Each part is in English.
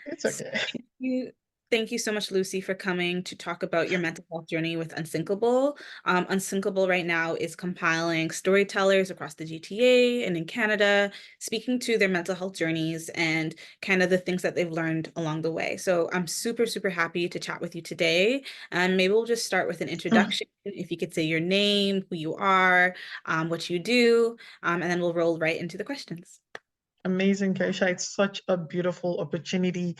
It's So okay. thank you so much, Lucy, for coming to talk about your mental health journey with Unsinkable. Unsinkable right now is compiling storytellers across the GTA and in Canada, speaking to their mental health journeys and kind of the things that they've learned along the way. So I'm super, super happy to chat with you today. And maybe we'll just start with an introduction. If you could say your name, who you are, what you do, and then we'll roll right into the questions. Amazing, Keisha. It's such a beautiful opportunity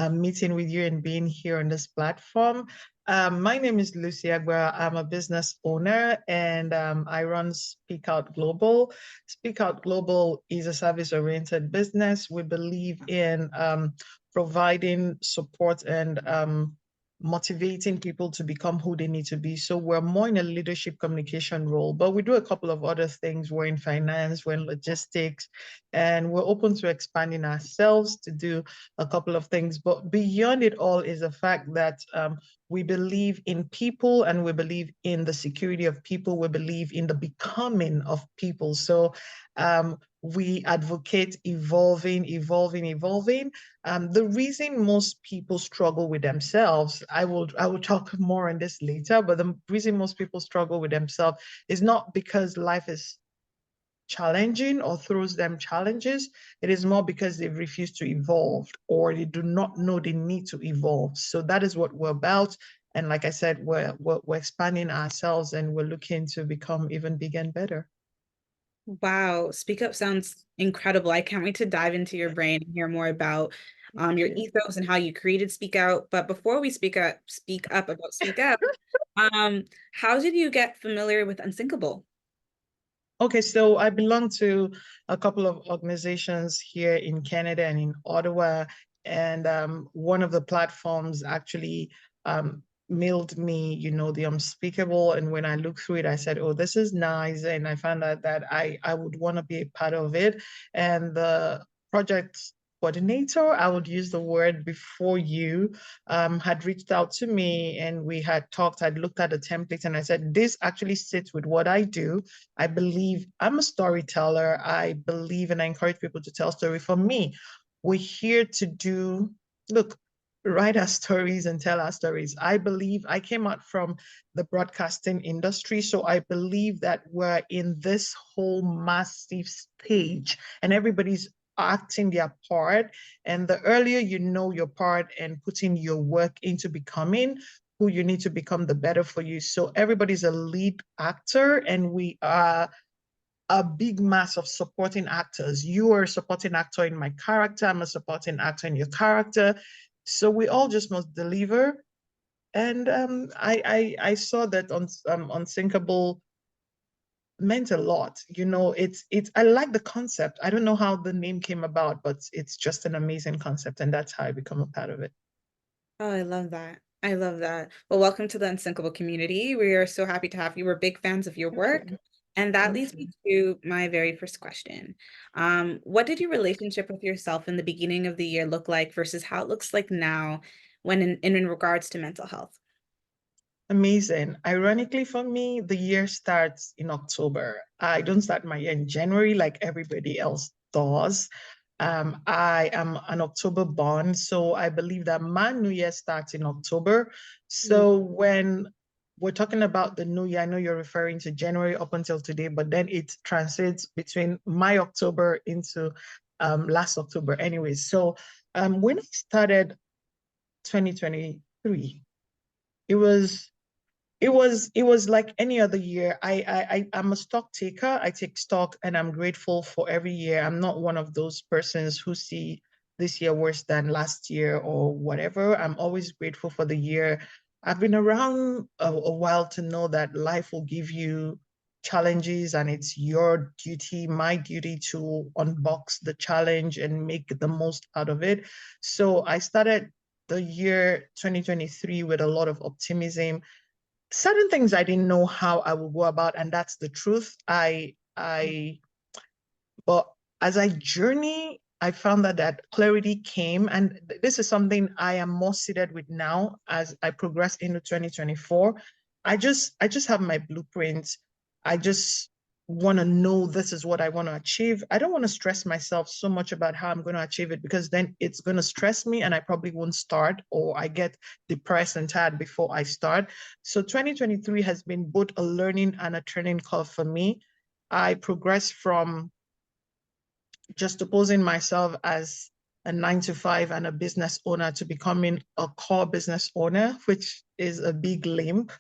meeting with you and being here on this platform. My name is Lucy Agba. I'm a business owner and I run Speak Out Global. Speak Out Global is a service-oriented business. We believe in providing support and motivating people to become who they need to be. So we're more in a leadership communication role, but we do a couple of other things. We're in finance, we're in logistics, and we're open to expanding ourselves to do a couple of things. But beyond it all is the fact that we believe in people and we believe in the security of people. We believe in the becoming of people. So we advocate evolving. The reason most people struggle with themselves, I will talk more on this later, but the reason most people struggle with themselves is not because life is challenging or throws them challenges. It is more because they refuse to evolve or they do not know they need to evolve. So that is what we're about. And like I said, we're expanding ourselves and we're looking to become even bigger and better. Wow, Speak Up sounds incredible. I can't wait to dive into your brain and hear more about Thank your you. ethos and how you created Speak Out. But before we speak up about Speak Out, how did you get familiar with Unsinkable? Okay, so I belong to a couple of organizations here in Canada and in Ottawa, and one of the platforms actually mailed me, the unspeakable. And when I looked through it, I said, "Oh, this is nice," and I found out that I would want to be a part of it. And the project coordinator, I would use the word before you, had reached out to me and we had talked. I'd looked at the template and I said, "This actually sits with what I do." I believe I'm a storyteller. I believe and I encourage people to tell story. For me, we're here to look, write our stories and tell our stories. I believe I came out from the broadcasting industry. So I believe that we're in this whole massive stage and everybody's acting their part. And the earlier you know your part and putting your work into becoming who you need to become, the better for you. So everybody's a lead actor, and we are a big mass of supporting actors. You are a supporting actor in my character. I'm a supporting actor in your character. So we all just must deliver. And I saw that on Unsinkable meant a lot. It's I like the concept. I don't know how the name came about, but it's just an amazing concept, and that's how I become a part of it. Oh, I love that. I love that. Well, welcome to the Unsinkable community. We are so happy to have you. We're big fans of your Thank work. you. And that Thank leads you. me to my very first question. What did your relationship with yourself in the beginning of the year look like versus how it looks like now when in regards to mental health? Amazing. Ironically, for me, the year starts in October. I don't start my year in January like everybody else does. I am an October born, so I believe that my new year starts in October. So when we're talking about the new year, I know you're referring to January up until today, but then it translates between my October into last October. Anyways, so when I started 2023, it was it was like any other year. I'm a stock taker. I take stock and I'm grateful for every year. I'm not one of those persons who see this year worse than last year or whatever. I'm always grateful for the year. I've been around a while to know that life will give you challenges and it's your duty, my duty to unbox the challenge and make the most out of it. So I started the year 2023 with a lot of optimism. Certain things I didn't know how I would go about, and that's the truth. But as I journey, I found that clarity came, and this is something I am more seated with now as I progress into 2024. I just have my blueprint. I just want to know this is what I want to achieve. I don't want to stress myself so much about how I'm going to achieve it, because then it's going to stress me and I probably won't start, or I get depressed and tired before I start. So 2023 has been both a learning and a turning curve for me. I progressed from just opposing myself as a 9 to 5 and a business owner to becoming a core business owner, which is a big leap.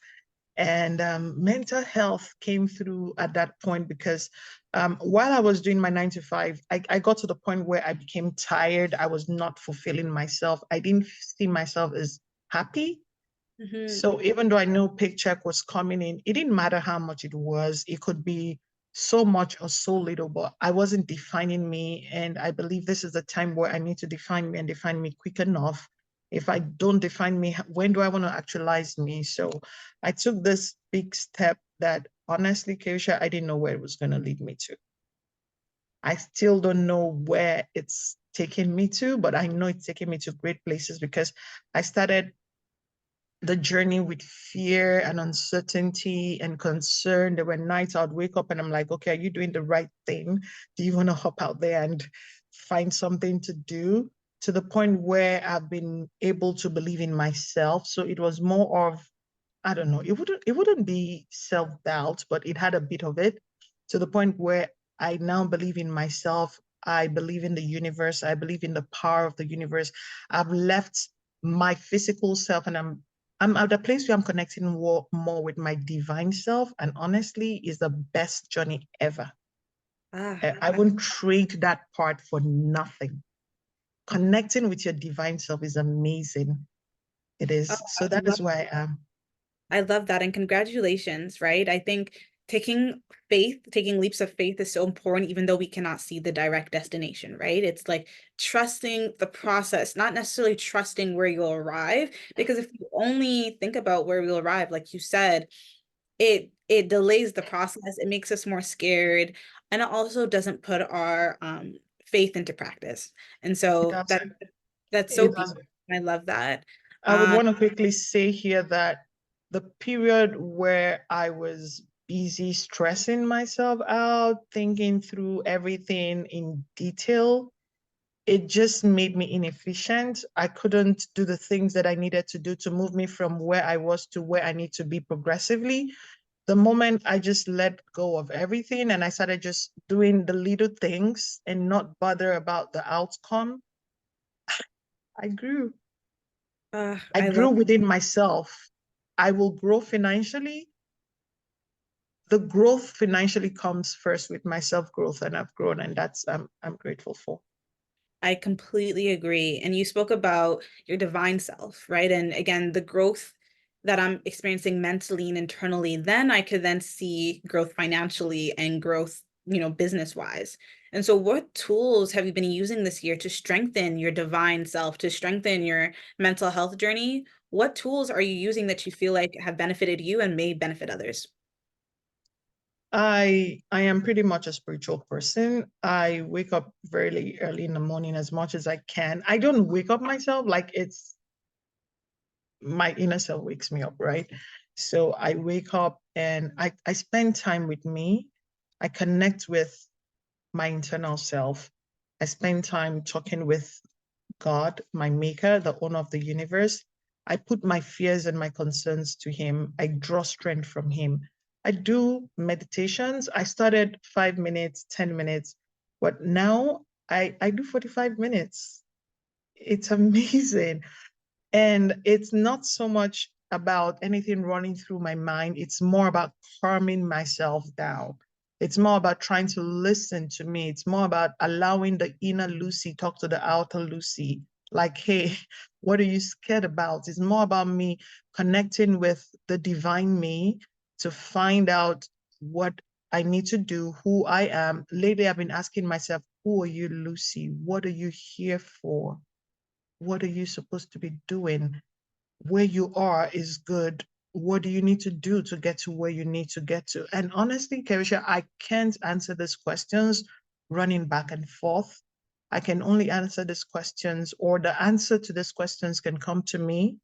And mental health came through at that point, because while I was doing my 9 to 5, I got to the point where I became tired. I was not fulfilling myself. I didn't see myself as happy. Mhm. So even though I know paycheck was coming in, it didn't matter how much it was. It could be so much or so little, but I wasn't defining me. And I believe this is the time where I need to define me, and define me quick enough. If I don't define me, when do I want to actualize me? So I took this big step that honestly, Keisha, I didn't know where it was going to lead me to. I still don't know where it's taking me to, but I know it's taking me to great places, because I started the journey with fear and uncertainty and concern. There were nights I'd wake up and I'm like, okay, are you doing the right thing? Do you want to hop out there and find something to do? To the point where I've been able to believe in myself. So it was more of, I don't know, it wouldn't be self-doubt, but it had a bit of it, to the point where I now believe in myself. I believe in the universe. I believe in the power of the universe. I've left my physical self, and I'm at a place where I'm connecting more with my divine self. And honestly, is the best journey ever. Ah, I won't trade that part for nothing. Connecting with your divine self is amazing. It oh, is. So I that love is why I am. I love that, and congratulations, right? I think taking leaps of faith is so important, even though we cannot see the direct destination, right? It's like trusting the process, not necessarily trusting where you'll arrive. Because if you only think about where we'll arrive, like you said, it delays the process, it makes us more scared, and it also doesn't put our faith into practice. And It so does. that's so It beautiful. does. I love that. I would Um, want to quickly say here that the period where I was busy stressing myself out, thinking through everything in detail, it just made me inefficient. I couldn't do the things that I needed to do to move me from where I was to where I need to be progressively. The moment I just let go of everything and I started just doing the little things and not bother about the outcome, I grew. I I love grew within myself. I will grow financially. The growth financially comes first with my self growth, and I've grown, and that's I'm grateful for. I completely agree. And you spoke about your divine self, right? And again, the growth that I'm experiencing mentally and internally, then I could then see growth financially and growth, business wise. And so what tools have you been using this year to strengthen your divine self, to strengthen your mental health journey? What tools are you using that you feel like have benefited you and may benefit others? I am pretty much a spiritual person. I wake up very early in the morning as much as I can. I don't wake up myself, like it's my inner self wakes me up, right? So I wake up and I spend time with me. I connect with my internal self. I spend time talking with God, my maker, the owner of the universe. I put my fears and my concerns to him. I draw strength from him. I do meditations. I started 5 minutes, 10 minutes, but now I do 45 minutes. It's amazing. And it's not so much about anything running through my mind. It's more about calming myself down. It's more about trying to listen to me. It's more about allowing the inner Lucy talk to the outer Lucy. Like, hey, what are you scared about? It's more about me connecting with the divine me to find out what I need to do, who I am. Lately, I've been asking myself, who are you, Lucy? What are you here for? What are you supposed to be doing? Where you are is good. What do you need to do to get to where you need to get to? And honestly, Karisha, I can't answer these questions running back and forth. I can only answer these questions, or the answer to these questions can come to me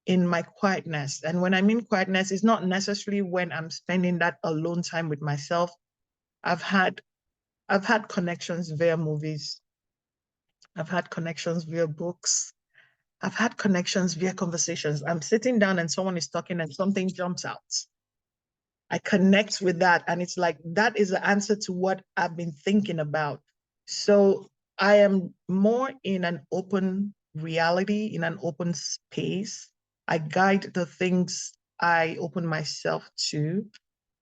in my quietness. And when I mean quietness, it's not necessarily when I'm spending that alone time with myself. I've had connections via movies. I've had connections via books. I've had connections via conversations. I'm sitting down and someone is talking and something jumps out. I connect with that. And it's like, that is the answer to what I've been thinking about. So I am more in an open reality, in an open space. I guide the things I open myself to.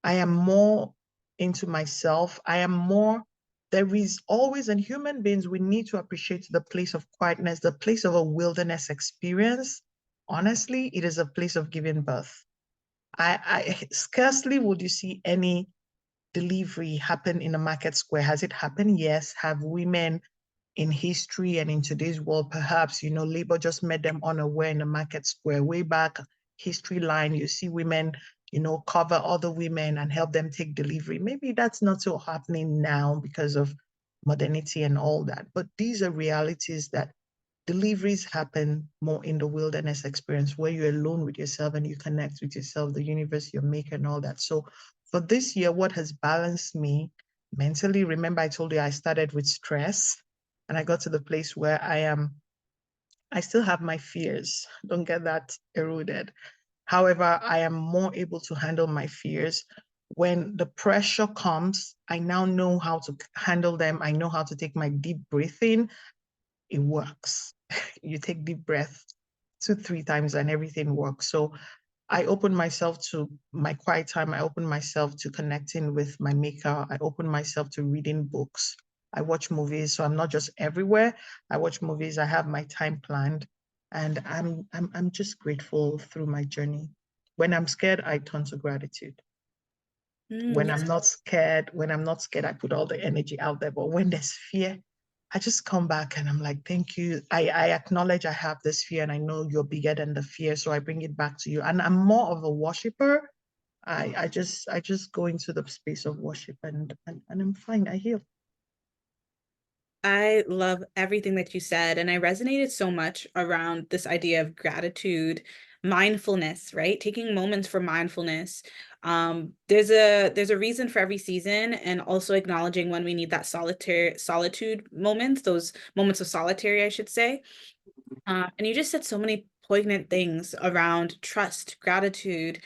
I am more into myself. I am more, there is always, in human beings, we need to appreciate the place of quietness, the place of a wilderness experience. Honestly, it is a place of giving birth. I scarcely would you see any delivery happen in a market square. Has it happened? Yes. Have women in history and in today's world, perhaps, labor just met them unaware in the market square. Way back history line, you see women, cover other women and help them take delivery. Maybe that's not so happening now because of modernity and all that. But these are realities that deliveries happen more in the wilderness experience where you're alone with yourself and you connect with yourself, the universe, your maker, and all that. So for this year, what has balanced me mentally, remember I told you I started with stress and I got to the place where I still have my fears. Don't get that eroded. However, I am more able to handle my fears. When the pressure comes, I now know how to handle them. I know how to take my deep breathing. It works. You take deep breath 2, 3 times and everything works. So I open myself to my quiet time. I open myself to connecting with my maker. I open myself to reading books. I watch movies. So I'm not just everywhere. I watch movies. I have my time planned. And I'm just grateful through my journey. When I'm scared, I turn to gratitude. When Yeah. I'm not scared, I put all the energy out there. But when there's fear, I just come back and I'm like, thank you. I acknowledge I have this fear and I know you're bigger than the fear. So I bring it back to you. And I'm more of a worshiper. I just go into the space of worship and I'm fine. I heal. I love everything that you said, and I resonated so much around this idea of gratitude, mindfulness, right? Taking moments for mindfulness. There's a reason for every season, and also acknowledging when we need that solitude moments, those moments of solitary, I should say. And you just said so many poignant things around trust, gratitude,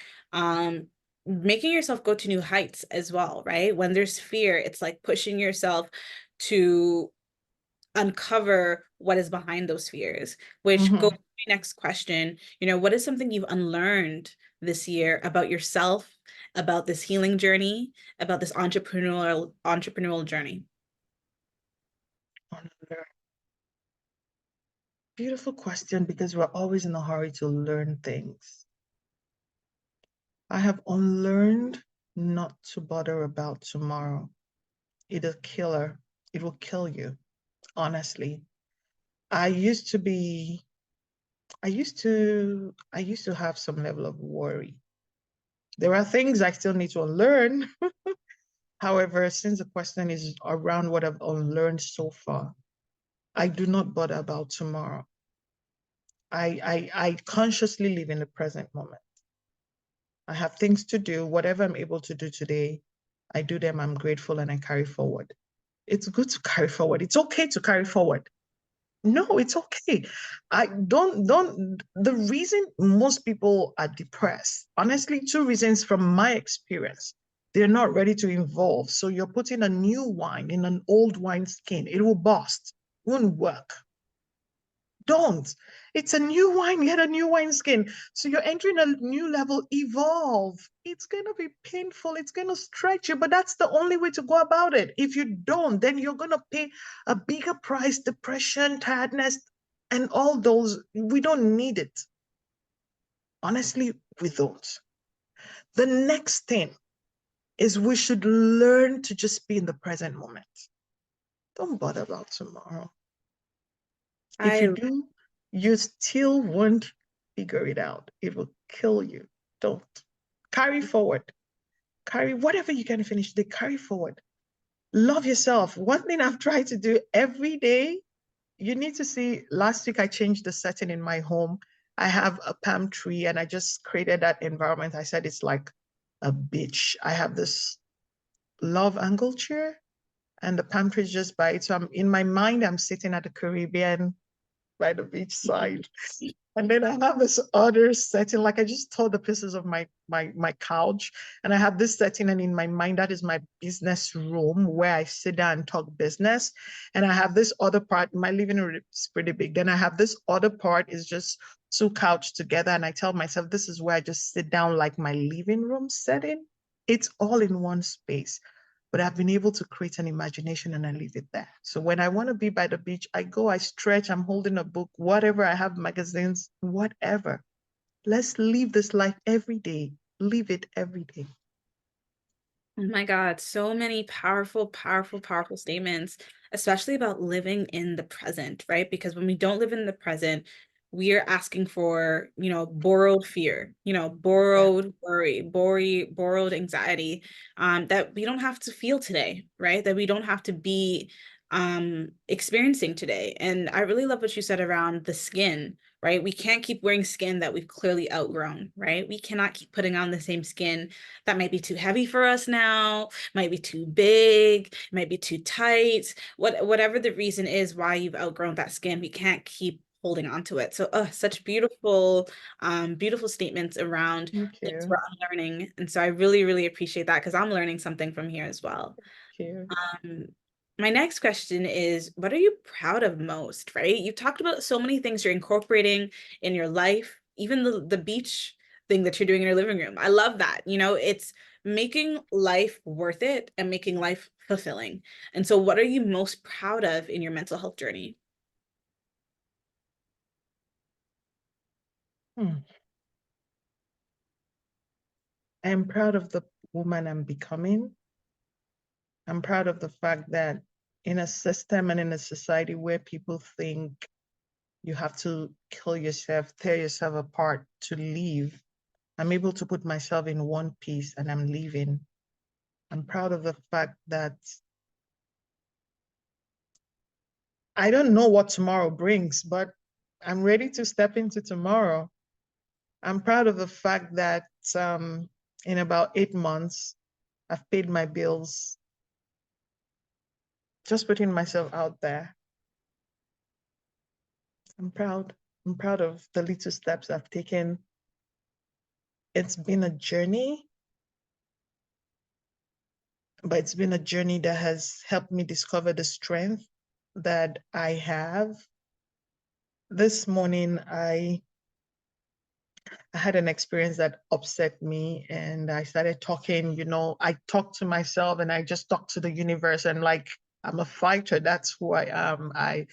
making yourself go to new heights as well, right? When there's fear, it's like pushing yourself to uncover what is behind those fears, which goes Mhm. to my next question. What is something you've unlearned this year about yourself, about this healing journey, about this entrepreneurial journey? Beautiful question because we're always in a hurry to learn things. I have unlearned not to bother about tomorrow. It'll kill her. It will kill you, honestly. I used to be, I used to have some level of worry. There are things I still need to unlearn. However, since the question is around what I've unlearned so far, I do not bother about tomorrow. I consciously live in the present moment. I have things to do. Whatever I'm able to do today, I do them. I'm grateful and I carry forward. It's good to carry forward. It's okay to carry forward. No, it's okay. I don't the reason most people are depressed, honestly, 2 reasons from my experience. They're not ready to evolve. So you're putting a new wine in an old wine skin. It will burst, won't work. Don't. It's a new wine, get a new wine skin. So you're entering a new level, evolve. It's going to be painful. It's going to stretch you, but that's the only way to go about it. If you don't, then you're going to pay a bigger price, depression, tiredness, and all those. We don't need it. Honestly, we don't. The next thing is we should learn to just be in the present moment. Don't bother about tomorrow. If you I do, you still won't figure it out. It will kill you. Don't. Carry forward. Carry whatever you can finish the carry forward. Love yourself. One thing I've tried to do every day, you need to see, last week I changed the setting in my home. I have a palm tree and I just created that environment. I said it's like a beach. I have this love angle chair, and the palm tree is just by it. So I'm in my mind, I'm sitting at the Caribbean by the beach side. And then I have this other setting, like I just tore the pieces of my couch, and I have this setting, and in my mind, that is my business room where I sit down and talk business. And I have this other part, my living room is pretty big. Then I have this other part is just two couch together, and I tell myself this is where I just sit down like my living room setting. It's all in one space, but I've been able to create an imagination and I leave it there. So when I want to be by the beach, I go, I stretch, I'm holding a book, whatever, I have magazines, whatever. Let's live this life every day. Live it every day. Oh my God, so many powerful, powerful, powerful statements, especially about living in the present, right? Because when we don't live in the present, we are asking for, borrowed fear, Yeah. borrowed worry, borrowed anxiety, that we don't have to feel today, right? That we don't have to be experiencing today. And I really love what you said around the skin, right? We can't keep wearing skin that we've clearly outgrown, right? We cannot keep putting on the same skin that might be too heavy for us now, might be too big, might be too tight. Whatever the reason is why you've outgrown that skin, we can't keep holding on to it. So, such beautiful, beautiful statements around Thank things you. we're unlearning. And so I really, really appreciate that because I'm learning something from here as well. Thank you. Um, my next question is, what are you proud of most, right? You've talked about so many things you're incorporating in your life, even the beach thing that you're doing in your living room. I love that. It's making life worth it and making life fulfilling. And so what are you most proud of in your mental health journey? Hmm. I'm proud of the woman I'm becoming. I'm proud of the fact that in a system and in a society where people think you have to kill yourself, tear yourself apart to live, I'm able to put myself in one piece and I'm leaving. I'm proud of the fact that I don't know what tomorrow brings, but I'm ready to step into tomorrow. I'm proud of the fact that in about 8 months, I've paid my bills, just putting myself out there. I'm proud. I'm proud of the little steps I've taken. It's been a journey, but it's been a journey that has helped me discover the strength that I have. This morning, I had an experience that upset me and I started talking, I talked to myself and I just talked to the universe and like I'm a fighter. That's who I am. I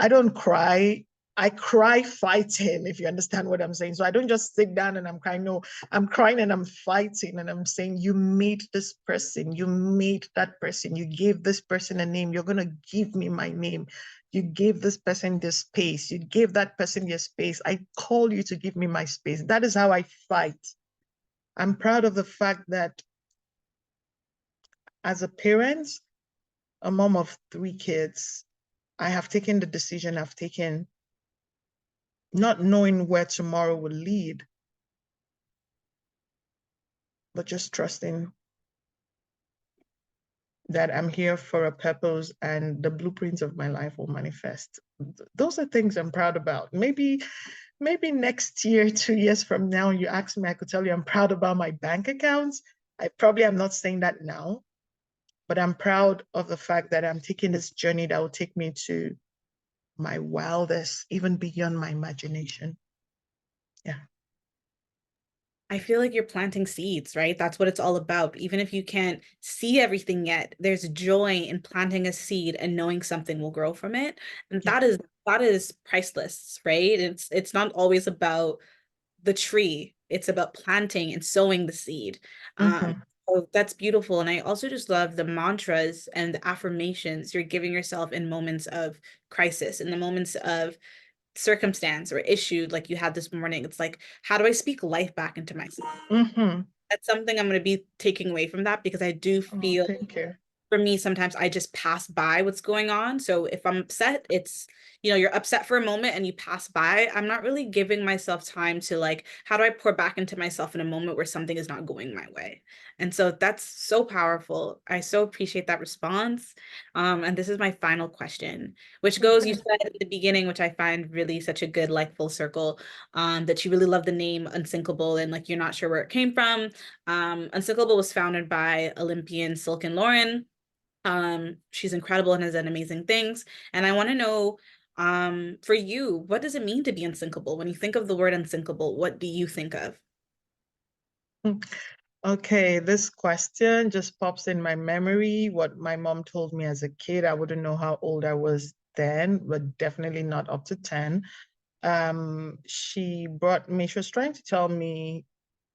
don't cry. I cry fighting, if you understand what I'm saying. So I don't just sit down and I'm crying. No, I'm crying and I'm fighting and I'm saying, you made this person, you made that person, you gave this person a name, you're gonna give me my name. You gave this person this space, you gave that person your space. I call you to give me my space. That is how I fight. I'm proud of the fact that as a parent, a mom of 3 kids, I have taken the decision I've taken, not knowing where tomorrow will lead, but just trusting that I'm here for a purpose and the blueprints of my life will manifest. Those are things I'm proud about. Maybe next year, 2 years from now, you ask me, I could tell you I'm proud about my bank accounts. I probably am not saying that now, but I'm proud of the fact that I'm taking this journey that will take me to my wildest, even beyond my imagination. Yeah. I feel like you're planting seeds, right? That's what it's all about. Even if you can't see everything yet, there's joy in planting a seed and knowing something will grow from it. And Yeah. that is priceless, right? It's not always about the tree. It's about planting and sowing the seed. Um, Mm-hmm. so that's beautiful. And I also just love the mantras and the affirmations you're giving yourself in moments of crisis, in the moments of circumstance or issue like you had this morning. It's like, how do I speak life back into myself? Mm-hmm. That's something I'm going to be taking away from that because I do Oh, feel thank you. for me sometimes I just pass by what's going on. So if I'm upset, it's you're upset for a moment and you pass by, I'm not really giving myself time to like, how do I pour back into myself in a moment where something is not going my way? And so that's so powerful. I so appreciate that response. And this is my final question, which goes, you Okay. said at the beginning, which I find really such a good, like, full circle, that you really love the name Unsinkable and like you're not sure where it came from. Unsinkable was founded by Olympian Silken Lauren. She's incredible and has done amazing things. And I want to know, for you, what does it mean to be unsinkable? When you think of the word unsinkable, what do you think of? Okay, this question just pops in my memory, what my mom told me as a kid. I wouldn't know how old I was then, but definitely not up to 10. She brought me, she was trying to tell me,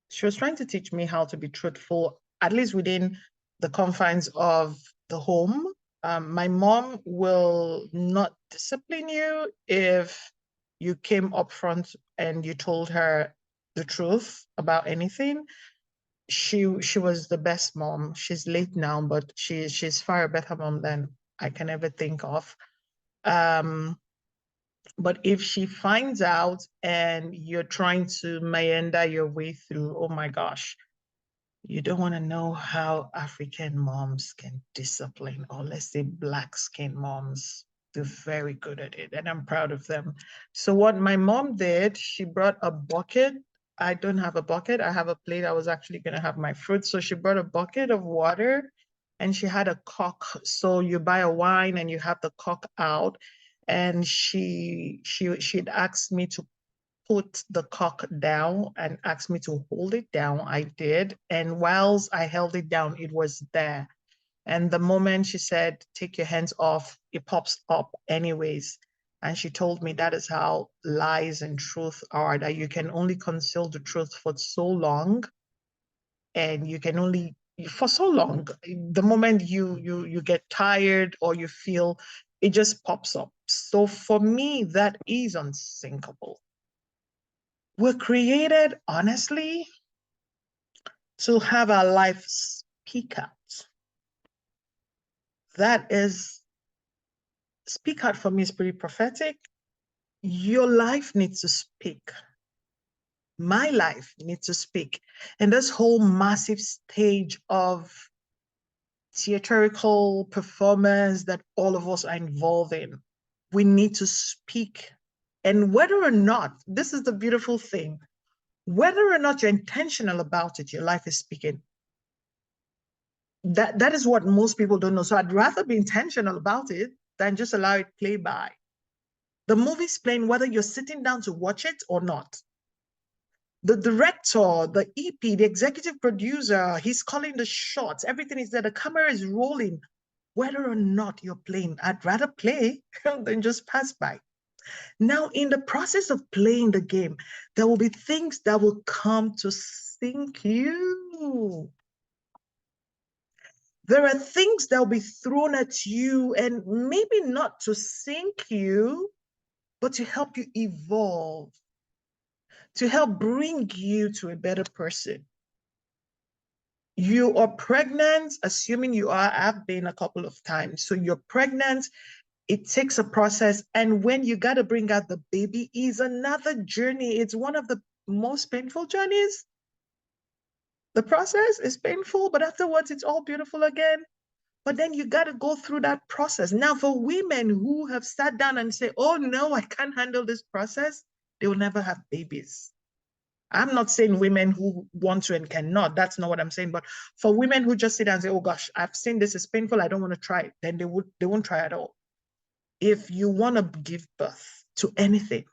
she was trying to teach me how to be truthful, at least within the confines of the home. My mom will not discipline you if you came up front and you told her the truth about anything. She was the best mom. She's late now, but she's far a better mom than I can ever think of. Um, but if she finds out and you're trying to meander your way through, oh my gosh, you don't want to know how African moms can discipline, or let's say black skin moms. They're very good at it, and I'm proud of them. So what my mom did, she brought a bucket. I don't have a bucket. I have a plate. I was actually going to have my fruit. So she brought a bucket of water and she had a cork. So you buy a wine and you have the cork out. And she'd asked me to put the cork down and asked me to hold it down. I did. And whilst I held it down, it was there. And the moment she said, take your hands off, it pops up anyways. And she told me that is how lies and truth are, that you can only conceal the truth for so long. And you can only for so long. The moment you get tired or you feel it just pops up. So for me, that is unsinkable. We're created, honestly, to have our life speak out. That is, speak out for me is pretty prophetic. Your life needs to speak. My life needs to speak. And this whole massive stage of theatrical performance that all of us are involved in, we need to speak. And whether or not, this is the beautiful thing, whether or not you're intentional about it, your life is speaking. That is what most people don't know. So I'd rather be intentional about it than just allow it play by. The movie's playing whether you're sitting down to watch it or not. The director, the EP, the executive producer, he's calling the shots. Everything is there. The camera is rolling. Whether or not you're playing, I'd rather play than just pass by. Now, in the process of playing the game, there will be things that will come to sink you. There are things that will be thrown at you, and maybe not to sink you, but to help you evolve, to help bring you to a better person. You are pregnant, assuming you are, I've been a couple of times. So you're pregnant, it takes a process. And when you got to bring out the baby is another journey. It's one of the most painful journeys. The process is painful, but afterwards it's all beautiful again. But then you got to go through that process. Now, for women who have sat down and say, oh, no, I can't handle this process, they will never have babies. I'm not saying women who want to and cannot. That's not what I'm saying. But for women who just sit and say, oh, gosh, I've seen this is painful, I don't want to try it, then they won't try at all. If you want to give birth to anything,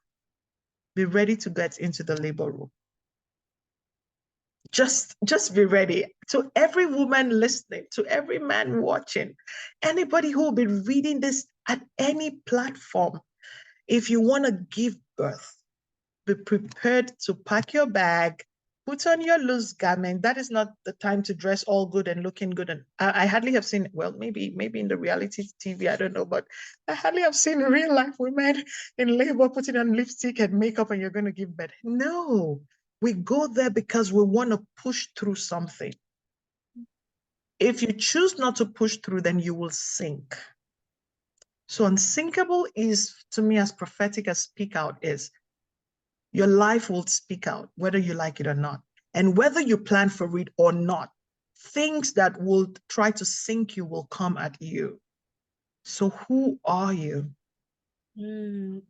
be ready to get into the labor room. Just be ready. To every woman listening, to every man watching, anybody who will be reading this at any platform, if you want to give birth, be prepared to pack your bag, put on your loose garment. That is not the time to dress all good and looking good. And I hardly have seen, well, maybe in the reality TV, I don't know, but I hardly have seen real life women in labor putting on lipstick and makeup and you're going to give birth. No, we go there because we want to push through something. If you choose not to push through, then you will sink. So Unsinkable is, to me, as prophetic as Speak Out is. Your life will speak out, whether you like it or not. And whether you plan for it or not, things that will try to sink you will come at you. So who are you? Mm.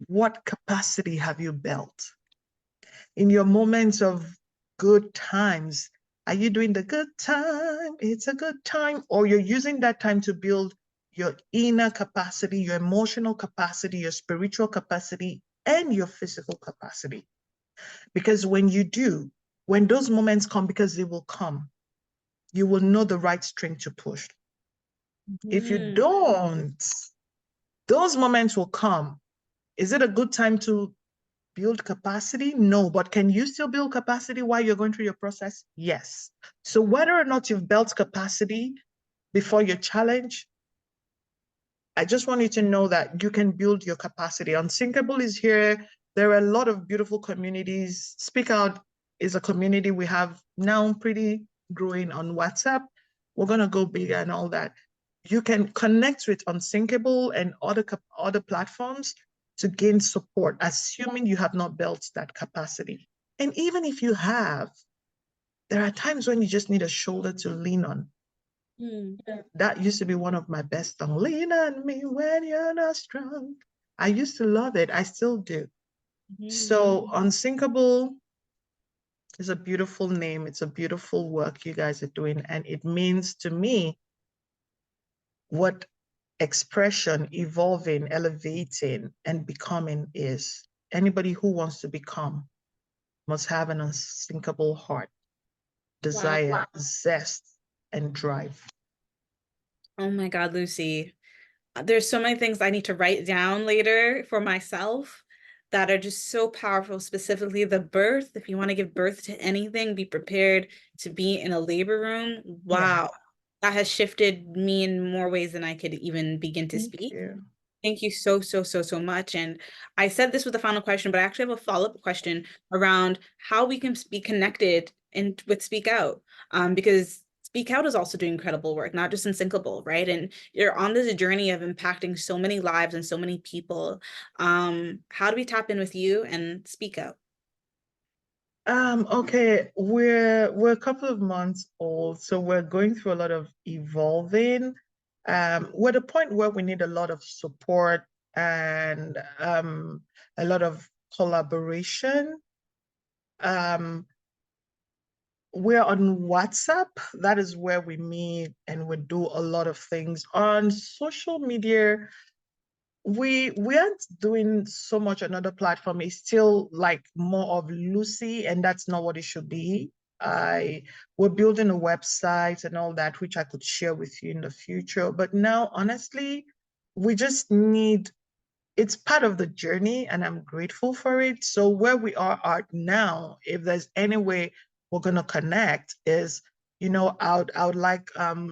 What capacity have you built? In your moments of good times, are you doing the good time? It's a good time. Or you're using that time to build your inner capacity, your emotional capacity, your spiritual capacity, and your physical capacity. Because when you do, when those moments come, because they will come, you will know the right string to push. If you Mm. don't, those moments will come. Is it a good time to build capacity? No, but can you still build capacity while you're going through your process? Yes. So whether or not you've built capacity before your challenge, I just want you to know that you can build your capacity. Unsinkable is here. There are a lot of beautiful communities. Speak Out is a community we have now pretty growing on WhatsApp. We're going to go bigger and all that. You can connect with Unsinkable and other platforms to gain support, assuming you have not built that capacity. And even if you have, there are times when you just need a shoulder to lean on. Mm. That used to be one of my best songs. Lean on me when you're not strong. I used to love it. I still do. Mm. So Unsinkable is a beautiful name. It's a beautiful work you guys are doing. And it means to me what expression, evolving, elevating, and becoming is. Anybody who wants to become must have an unsinkable heart, Wow. desire, zest, and drive. Oh my God, Lucy. There's so many things I need to write down later for myself that are just so powerful, specifically the birth. If you want to give birth to anything, be prepared to be in a labor room. Yeah. Wow. That has shifted me in more ways than I could even begin to Thank speak. you. Thank you so, so, so, so much. And I said this was the final question, but I actually have a follow-up question around how we can be connected and with Speak Out. Because Speak Out is also doing incredible work, not just Unsinkable, right? And you're on this journey of impacting so many lives and so many people. How do we tap in with you and Speak Out? Okay, we're a couple of months old, so we're going through a lot of evolving. We're at a point where we need a lot of support and a lot of collaboration. Um, we're on WhatsApp. That is where we meet and we do a lot of things. On social media, we aren't doing so much on other platform. It's still like more of Lucy, and that's not what it should be. I We're building a website and all that, which I could share with you in the future. But now, honestly, we just need, it's part of the journey and I'm grateful for it. So where we are now, if there's any way we're gonna connect is, I would like a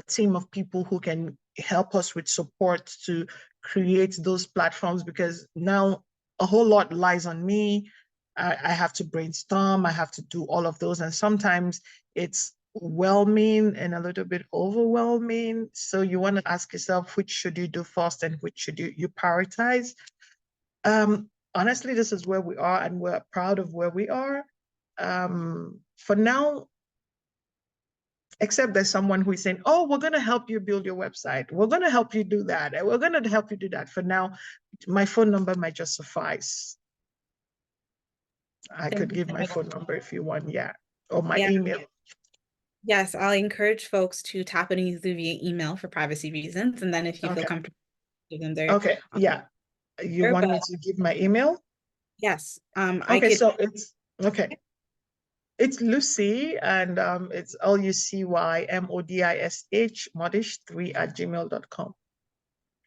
team of people who can help us with support to create those platforms because now a whole lot lies on me. I have to brainstorm, I have to do all of those. And sometimes it's whelming and a little bit overwhelming. So you want to ask yourself, which should you do first and which should you prioritize? Honestly, this is where we are and we're proud of where we are. For now, except there's someone who is saying, oh, we're going to help you build your website. We're going to help you do that. And we're going to help you do that. For now, my phone number might just suffice. I Thank could you give so my much. phone number if you want, yeah. Or my Yeah. email. Yes, I'll encourage folks to tap into you via email for privacy reasons. And then if you feel Okay. comfortable, give them their Okay. Yeah. You number. want me But to give my email? yes, I Okay. could. So okay. It's Lucy and it's LUCY modish3@gmail.com.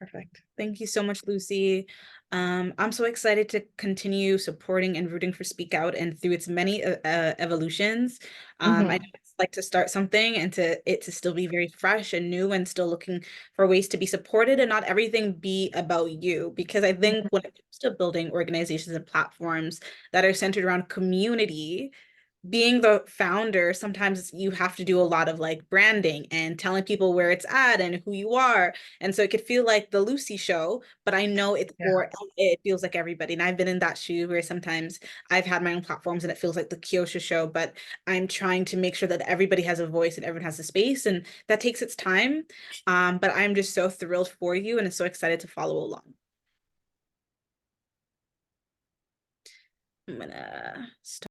Perfect. Thank you so much, Lucy. I'm so excited to continue supporting and rooting for Speak Out and through its many evolutions. I Mhm. just like to start something and to still be very fresh and new and still looking for ways to be supported and not everything be about you. Because I think when it comes to building organizations and platforms that are centered around community, being the founder, sometimes you have to do a lot of like branding and telling people where it's at and who you are. And so it could feel like the Lucy show, but I know it's Yeah. for, it feels like everybody. And I've been in that shoe where sometimes I've had my own platforms and it feels like the Kyosha show, but I'm trying to make sure that everybody has a voice and everyone has a space, and that takes its time. But I'm just so thrilled for you and so excited to follow along. I'm gonna stop.